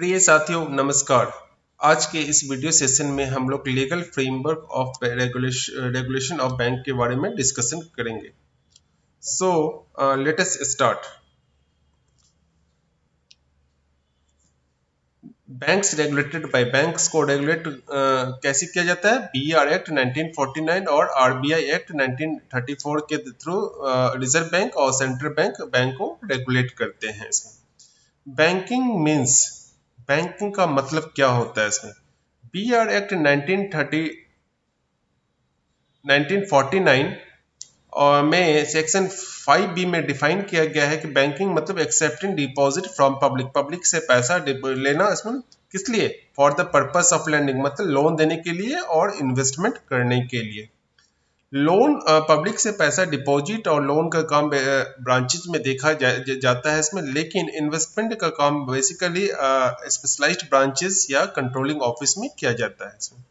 प्रिय साथियों नमस्कार। आज के इस वीडियो सेशन में हम लोग legal framework of regulation of bank के बारे में डिस्कशन करेंगे। So let us start. Banks regulated by, banks को रेगुलेट कैसे किया जाता है? बीआर एक्ट 1949 और आरबीआई एक्ट 1934 के थ्रू रिजर्व बैंक और सेंट्रल बैंक को रेगुलेट करते हैं। इसमें बैंकिंग मीन्स, बैंकिंग का मतलब क्या होता है? इसमें बीआर एक्ट 1949 और में सेक्शन 5B में डिफाइन किया गया है कि बैंकिंग मतलब accepting deposit from public, public से पैसा लेना। इसमें किस लिए? For the purpose of lending, मतलब लोन देने के लिए और इन्वेस्टमेंट करने के लिए। लोन पब्लिक से पैसा डिपॉजिट और लोन का काम ब्रांचेज में देखा जाता है इसमें, लेकिन इन्वेस्टमेंट का काम बेसिकली स्पेशलाइज्ड ब्रांचेस या कंट्रोलिंग ऑफिस में किया जाता है इसमें।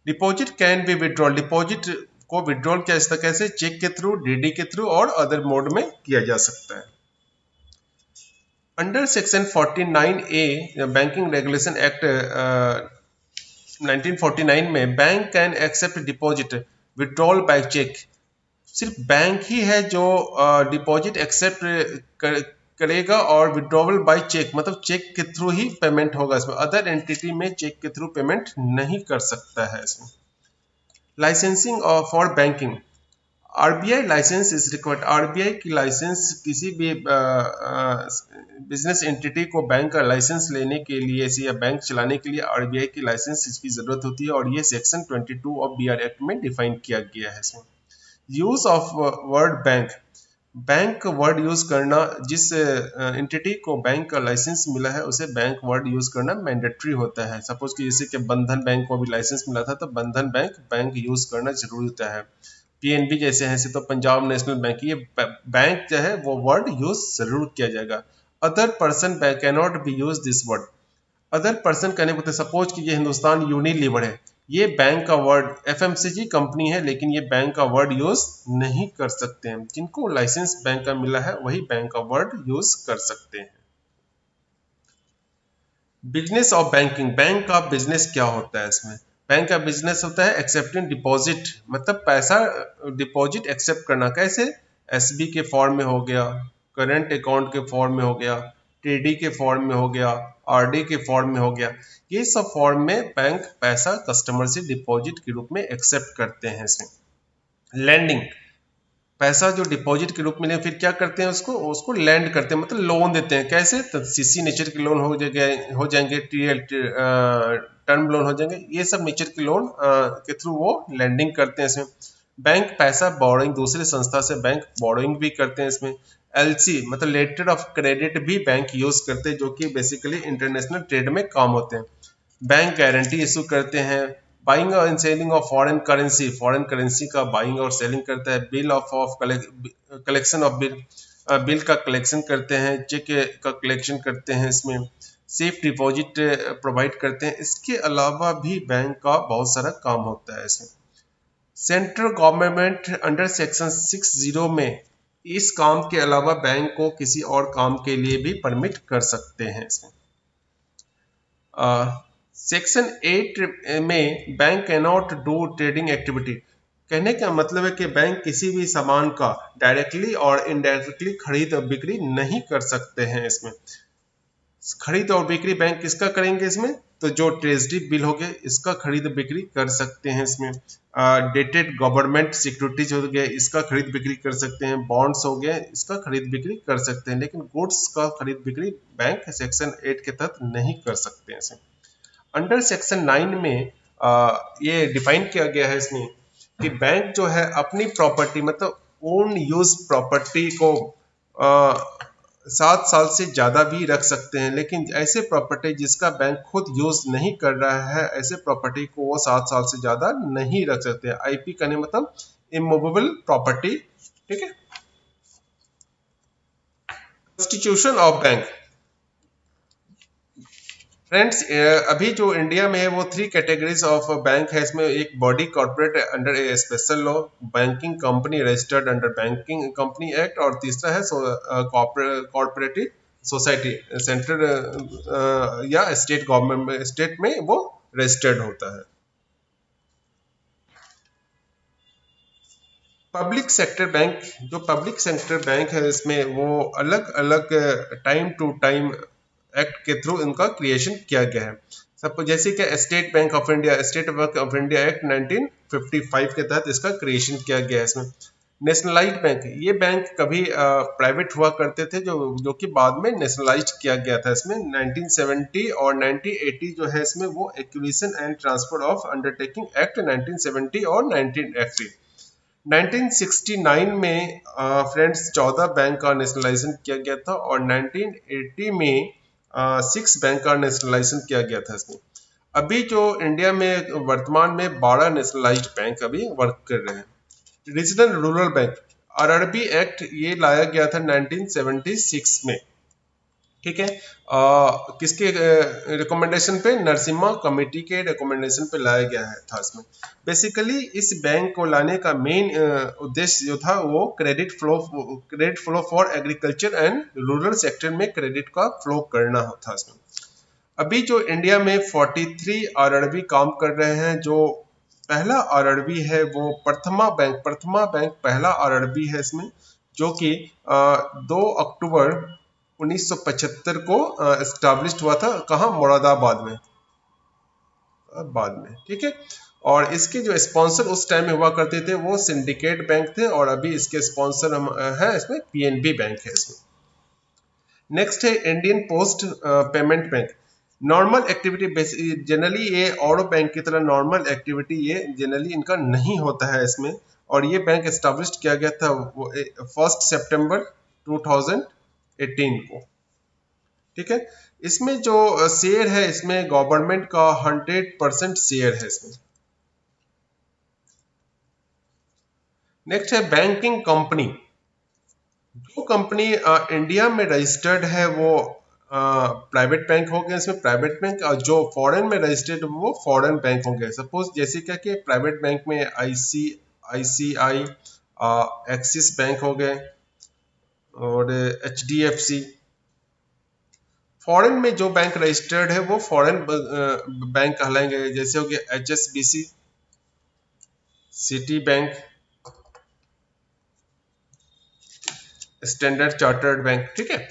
Deposit can be withdrawal, deposit को विड्रॉल किया जा सकता है कैसे? चेक के थ्रू, डीडी के थ्रू और अदर मोड में किया जा सकता है। Under section 49A banking regulation act 1949 में bank can accept deposit withdrawal by cheque. सिर्फ बैंक ही है जो डिपॉजिट एक्सेप्ट करेगा और विड्रॉवल बाय चेक, मतलब चेक के थ्रू ही पेमेंट होगा इसमें। अदर एंटिटी में चेक के थ्रू पेमेंट नहीं कर सकता है इसमें। Licensing for banking, RBI licence is required. RBI की लाइसेंस किसी भी बिजनेस एंटिटी को बैंक का लाइसेंस लेने के लिए या बैंक चलाने के लिए आरबीआई की लाइसेंस की जरूरत होती है, और ये सेक्शन 22 ऑफ बीआर एक्ट में डिफाइन किया गया है इसमें। Use of word bank, bank word use करना, जिस एंटिटी को बैंक का लाइसेंस मिला है उसे बैंक वर्ड यूज करना मैंडेटरी होता है। सपोज कि जैसे कि बंधन बैंक को भी लाइसेंस मिला था तो बंधन बैंक यूज करना जरूरी होता है। पीएनबी जैसे हैं तो पंजाब नेशनल बैंक, ये बैंक जो है वो वर्ड यूज जरूर किया जाएगा। Other person can not be use this word. Other person कहने को, सपोज कि ये हिंदुस्तान यूनिलीवर है, ये बैंक का वर्ड, एफएमसीजी कंपनी है लेकिन ये बैंक का वर्ड यूज नहीं कर सकते हैं। जिनको लाइसेंस बैंक का मिला है वही बैंक का वर्ड यूज कर सकते हैं। बिजनेस ऑफ बैंकिंग, बैंक का बिजनेस क्या होता है इसमें? बैंक का बिजनेस होता है एक्सेप्टिंग डिपॉजिट, मतलब पैसा डिपॉजिट एक्सेप्ट करना। कैसे? एसबी के फॉर्म में हो गया, करंट अकाउंट के फॉर्म में हो गया, टीडी के फॉर्म में हो गया, आरडी के फॉर्म में हो गया। ये सब फॉर्म में बैंक पैसा कस्टमर से डिपॉजिट के रूप में एक्सेप्ट करते हैं इसे। लैंडिंग, पैसा जो डिपॉजिट के रूप में फिर क्या करते हैं, उसको लैंड करते हैं, मतलब लोन देते हैं। कैसे? तो सीसी नेचर के लोन हो जाएंगे, टीएल टर्म लोन हो जाएंगे, ये सब नेचर के लोन के थ्रू वो लैंडिंग करते हैं इसमें। बैंक पैसा बोरोइंग, दूसरे संस्था से बैंक बोरोइंग भी करते हैं इसमें। एलसी मतलब लेटर ऑफ क्रेडिट भी बैंक यूज करते हैं, जो कि बेसिकली इंटरनेशनल ट्रेड में काम होते हैं। बैंक गारंटी इशू करते हैं। Buying and selling of foreign currency, foreign currency का बाइंग और सेलिंग करता है। Bill of collection of bill, bill का कलेक्शन करते हैं। चेक का कलेक्शन करते हैं इसमें। सेफ डिपॉजिट प्रोवाइड करते हैं। इसके अलावा भी बैंक का बहुत सारा काम होता है इसमें। सेंट्रल गवर्नमेंट अंडर सेक्शन 60 में इस काम के अलावा बैंक को किसी और काम के लिए भी परमिट कर सकते हैं इसमें। सेक्शन 8 में bank can not do trading activity. कहने का मतलब है कि बैंक किसी भी सामान का डायरेक्टली और इनडायरेक्टली खरीद और बिक्री नहीं कर सकते हैं इसमें। खरीद और बिक्री बैंक किसका करेंगे इसमें? तो जो ट्रेजरी बिल हो गए इसका खरीद बिक्री कर सकते हैं इसमें। डेटेड गवर्नमेंट सिक्योरिटीज हो गया, इसका खरीद बिक्री कर सकते हैं। बॉन्ड्स हो गए, इसका खरीद बिक्री कर सकते हैं, लेकिन गुड्स का खरीद बिक्री बैंक सेक्शन 8 के तहत नहीं कर सकते हैं। अंडर सेक्शन 9 में ये डिफाइन किया गया है इसमें कि बैंक जो है अपनी प्रॉपर्टी, मतलब ओन यूज प्रॉपर्टी को 7 साल से ज्यादा भी रख सकते हैं, लेकिन ऐसे प्रॉपर्टी जिसका बैंक खुद यूज नहीं कर रहा है, ऐसे प्रॉपर्टी को वो 7 साल से ज्यादा नहीं रख सकते। आईपी का मतलब इमूवेबल प्रॉपर्टी, ठीक है। कॉन्स्टिट्यूशन ऑफ बैंक, फ्रेंड्स अभी जो इंडिया में है वो 3 कैटेगरीज ऑफ बैंक है इसमें। एक body corporate under a special law, banking company registered under banking company act, और तीसरा है कॉर्पोरेटिव सोसाइटी सेंट्रल या स्टेट गवर्नमेंट में, स्टेट में वो रजिस्टर्ड होता है। पब्लिक सेक्टर बैंक, जो पब्लिक सेक्टर बैंक है इसमें वो अलग अलग टाइम टू टाइम एक्ट के थ्रू इनका क्रिएशन किया गया है। सब जैसे कि State Bank of India, State Bank of India Act 1955 के तहत इसका क्रिएशन किया गया है इसमें। नेशनलाइज्ड बैंक, ये बैंक कभी प्राइवेट हुआ करते थे जो कि बाद में नेशनलाइज किया गया था इसमें 1970 और 1980 जो है इसमें वो acquisition and transfer of undertaking act 1970 और 1980। 1969 में फ्रेंड्स 14 बैंक का नेशनलाइजेशन किया गया था और 1980 में 6 बैंक का नेशनलाइजेशन किया गया था इसमें। अभी जो इंडिया में वर्तमान में 12 नेशनलाइज्ड बैंक अभी वर्क कर रहे हैं। Regional rural bank, RRB act ये लाया गया था 1976 में, ठीक है। किसके रिकमेंडेशन पे? नरसिम्हा कमेटी के रिकमेंडेशन पे लाया गया है था इसमें। बेसिकली इस बैंक को लाने का मेन उद्देश्य जो था वो credit flow for agriculture and rural sector में क्रेडिट का फ्लो करना था इसमें। अभी जो इंडिया में 43 आरआरबी काम कर रहे हैं, जो पहला आरआरबी है वो प्रथमा बैंक पहला आरआरबी है इसमें, जो कि 2 अक्टूबर 1975 को एस्टैब्लिश्ड हुआ था। कहाँ? मुरादाबाद में, बाद में, ठीक है। और इसके जो स्पॉन्सर उस टाइम में हुआ करते थे वो सिंडिकेट बैंक थे, और अभी इसके स्पॉन्सर हम है इसमें पीएनबी बैंक है इसमें। नेक्स्ट है Indian post payment bank. Normal activity generally ये और बैंक की तरह नॉर्मल एक्टिविटी ये जनरली इनका नहीं होता है इसमें, और ये बैंक एस्टैब्लिश किया गया था 1 सितंबर 2018 को, ठीक है। इसमें जो शेयर है इसमें गवर्नमेंट का 100% शेयर है इसमें। नेक्स्ट है बैंकिंग कंपनी। जो कंपनी इंडिया में रजिस्टर्ड है वो प्राइवेट बैंक हो गए इसमें, प्राइवेट बैंक, और जो फॉरेन में रजिस्टर्ड वो फॉरेन बैंक हो गए। सपोज जैसे क्या कि प्राइवेट बैंक में आईसीआई, एक्सिस बैंक हो गए और एचडीएफसी। फॉरेन में जो बैंक रजिस्टर्ड है वो फॉरेन बैंक कहलाएंगे, जैसे हो गया HSBC, city bank, standard chartered bank, ठीक है।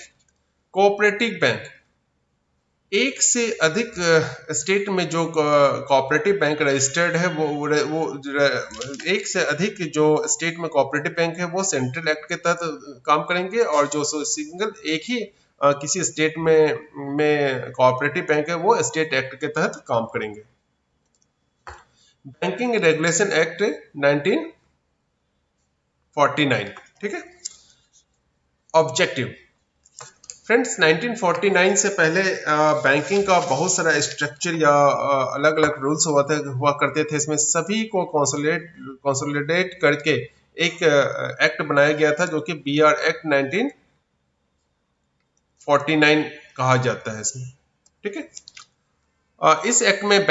कोऑपरेटिव बैंक, एक से अधिक स्टेट में जो कोऑपरेटिव बैंक रजिस्टर्ड है वो एक से अधिक जो स्टेट में कोऑपरेटिव बैंक है वो सेंट्रल एक्ट के तहत काम करेंगे, और जो सिंगल एक ही किसी स्टेट में कोऑपरेटिव बैंक है वो स्टेट एक्ट के तहत काम करेंगे। बैंकिंग रेगुलेशन एक्ट 1949, ठीक है। ऑब्जेक्टिव फ्रेंड्स, 1949 से पहले बैंकिंग का बहुत सारा स्ट्रक्चर या अलग अलग रूल्स हुआ करते थे। इसमें सभी को कंसोलिडेट करके एक एक्ट बनाया गया था जो कि बीआर एक्ट 1949 कहा जाता है इसमें, ठीक है। इस एक्ट में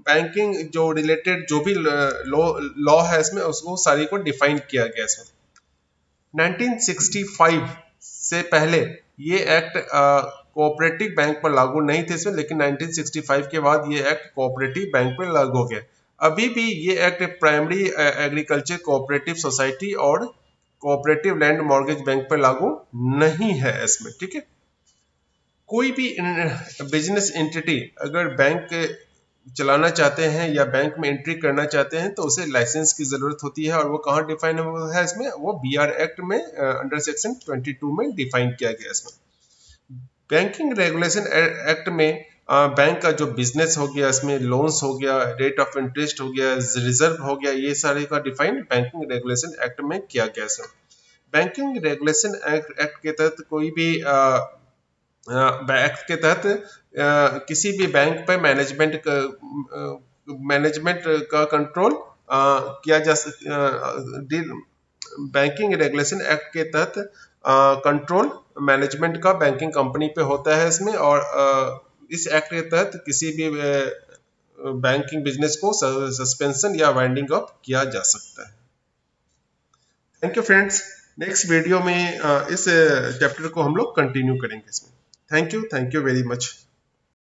बैंकिंग जो रिलेटेड जो भी लॉ है इसमें उसको सारी को डिफाइन किया गया इसमें। 1965 से पहले ये एक्ट कोऑपरेटिव बैंक पर लागू नहीं थे इसमें, लेकिन 1965 के बाद ये एक्ट कोऑपरेटिव बैंक पर लागू हो गया। अभी भी ये act primary agriculture cooperative society और कोऑपरेटिव लैंड मॉर्गेज बैंक पर लागू नहीं है इसमें, ठीक है। कोई भी बिजनेस एंटिटी अगर बैंक चलाना चाहते हैं या बैंक में एंट्री करना चाहते हैं तो उसे लाइसेंस की जरूरत होती है, और वो कहाँ डिफाइन है इसमें? वो बीआर एक्ट में अंडर सेक्शन 22 में डिफाइन किया गया इसमें। बैंकिंग रेगुलेशन एक्ट में बैंक का जो बिजनेस हो गया, इसमें लोन्स हो गया, रेट ऑफ इंटरेस्ट हो गया, रिजर्व हो गया, ये सारे का डिफाइन बैंकिंग रेगुलेशन एक्ट में किया गया सर। बैंकिंग रेगुलेशन एक्ट के तहत कोई भी एक्ट के तहत किसी भी बैंक पर मैनेजमेंट का कंट्रोल किया जा बैंकिंग रेगुलेशन एक्ट के तहत कंट्रोल मैनेजमेंट का बैंकिंग कंपनी पे होता है इसमें, और इस एक्ट के तहत किसी भी बैंकिंग बिजनेस को सस्पेंशन या वाइंडिंग अप किया जा सकता है। Thank you friends. Next video में इस चैप्टर को हम लोग कंटिन्यू करेंगे इसमें। Thank you very much.